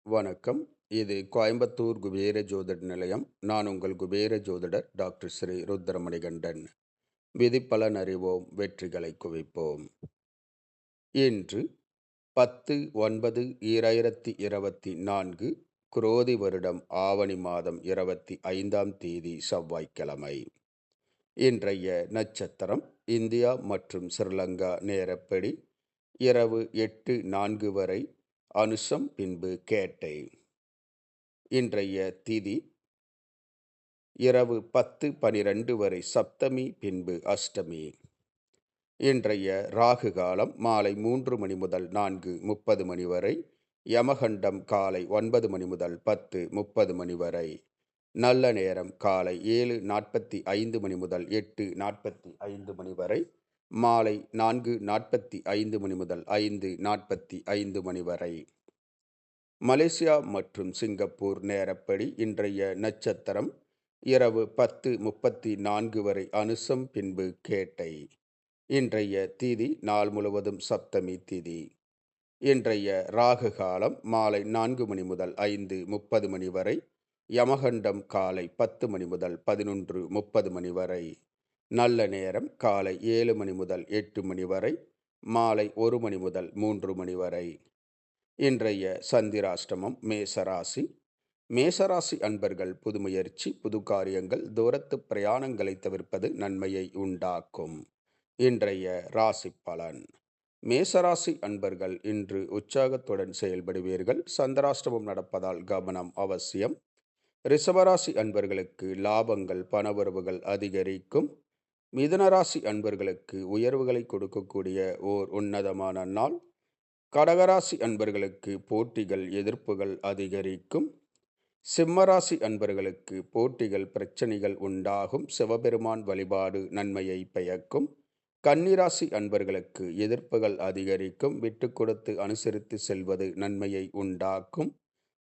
வணக்கம். இது கோயம்புத்தூர் குபேர ஜோதிட நிலையம். நான் உங்கள் குபேர ஜோதிடர் டாக்டர் ஸ்ரீ ருத்ரமணிகண்டன். விதிப்பலன் அறிவோம், வெற்றிகளை குவிப்போம். இன்று 10/9/2024 குரோதி வருடம் ஆவணி மாதம் 25ஆம் தேதி செவ்வாய்க்கிழமை. இன்றைய நட்சத்திரம் இந்தியா மற்றும் ஸ்ரீலங்கா நேரப்படி இரவு 8:04 வரை அனுசம், பின்பு கேட்டை. இன்றைய திதி இரவு 10:12 வரை சப்தமி, பின்பு அஷ்டமி. இன்றைய ராகு காலம் மாலை 3 மணி முதல் 4:30 மணி வரை. யமகண்டம் காலை 9 மணி முதல் 10:30 மணி வரை. நல்ல நேரம் காலை 7:45 மணி முதல் 8:45 மணி வரை. மாலை 4:45 மணி முதல் 5:45 மணி வரை. மலேசியா மற்றும் சிங்கப்பூர் நேரப்படி இன்றைய நட்சத்திரம் இரவு 10:34 வரை அனுசம், பின்பு கேட்டை. இன்றைய திதி நாள் முழுவதும் சப்தமி திதி. இன்றைய ராகு காலம் மாலை 4 மணி முதல் 5:30 மணி வரை. யமகண்டம் காலை 10 மணி முதல் 11:30 மணி வரை. நல்ல நேரம் காலை 7 மணி முதல் 8 மணி வரை. மாலை 1 மணி முதல் 3 மணி வரை. இன்றைய சந்திராஷ்டமம் மேசராசி. மேசராசி அன்பர்கள் புது முயற்சி, புது காரியங்கள், தூரத்து பிரயாணங்களை தவிர்ப்பது நன்மையை உண்டாக்கும். இன்றைய ராசி பலன். மேசராசி அன்பர்கள் இன்று உற்சாகத்துடன் செயல்படுவீர்கள். சந்திராஷ்டமம் நடப்பதால் கவனம் அவசியம். ரிஷபராசி அன்பர்களுக்கு லாபங்கள், பணவரவுகள் அதிகரிக்கும். மிதுனராசி அன்பர்களுக்கு உயர்வுகளை கொடுக்கக்கூடிய ஓர் உன்னதமான நாள். கடகராசி அன்பர்களுக்கு போட்டிகள், எதிர்ப்புகள் அதிகரிக்கும். சிம்மராசி அன்பர்களுக்கு போட்டிகள், பிரச்சனைகள் உண்டாகும். சிவபெருமான் வழிபாடு நன்மையை பயக்கும். கன்னிராசி அன்பர்களுக்கு எதிர்ப்புகள் அதிகரிக்கும். விட்டு கொடுத்து அனுசரித்து செல்வது நன்மையை உண்டாக்கும்.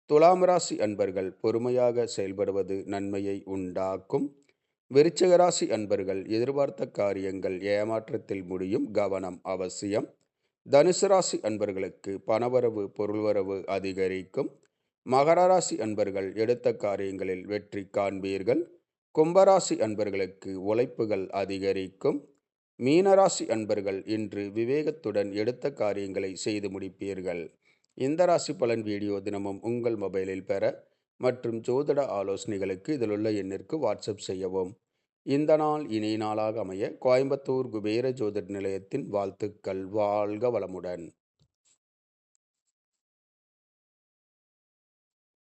துலாம் ராசி அன்பர்கள் பொறுமையாக செயல்படுவது நன்மையை உண்டாக்கும். விருச்சிகராசி அன்பர்கள் எதிர்பார்த்த காரியங்கள் ஏமாற்றத்தில் முடியும். கவனம் அவசியம். தனுசு ராசி அன்பர்களுக்கு பணவரவு, பொருள்வரவு அதிகரிக்கும். மகர ராசி அன்பர்கள் எடுத்த காரியங்களில் வெற்றி காண்பீர்கள். கும்பராசி அன்பர்களுக்கு உழைப்புகள் அதிகரிக்கும். மீனராசி அன்பர்கள் இன்று விவேகத்துடன் எடுத்த காரியங்களை செய்து முடிப்பீர்கள். இந்த ராசி பலன் வீடியோ தினமும் உங்கள் மொபைலில் பெற மற்றும் ஜோதிட ஆலோசனைகளுக்கு இதிலுள்ள எண்ணிற்கு வாட்ஸ்அப் செய்யவும். இந்த நாள் இனிய நாளாக அமைய கோயம்புத்தூர் குபேர ஜோதிட நிலையத்தின் வாழ்த்துக்கள். வாழ்க வளமுடன்.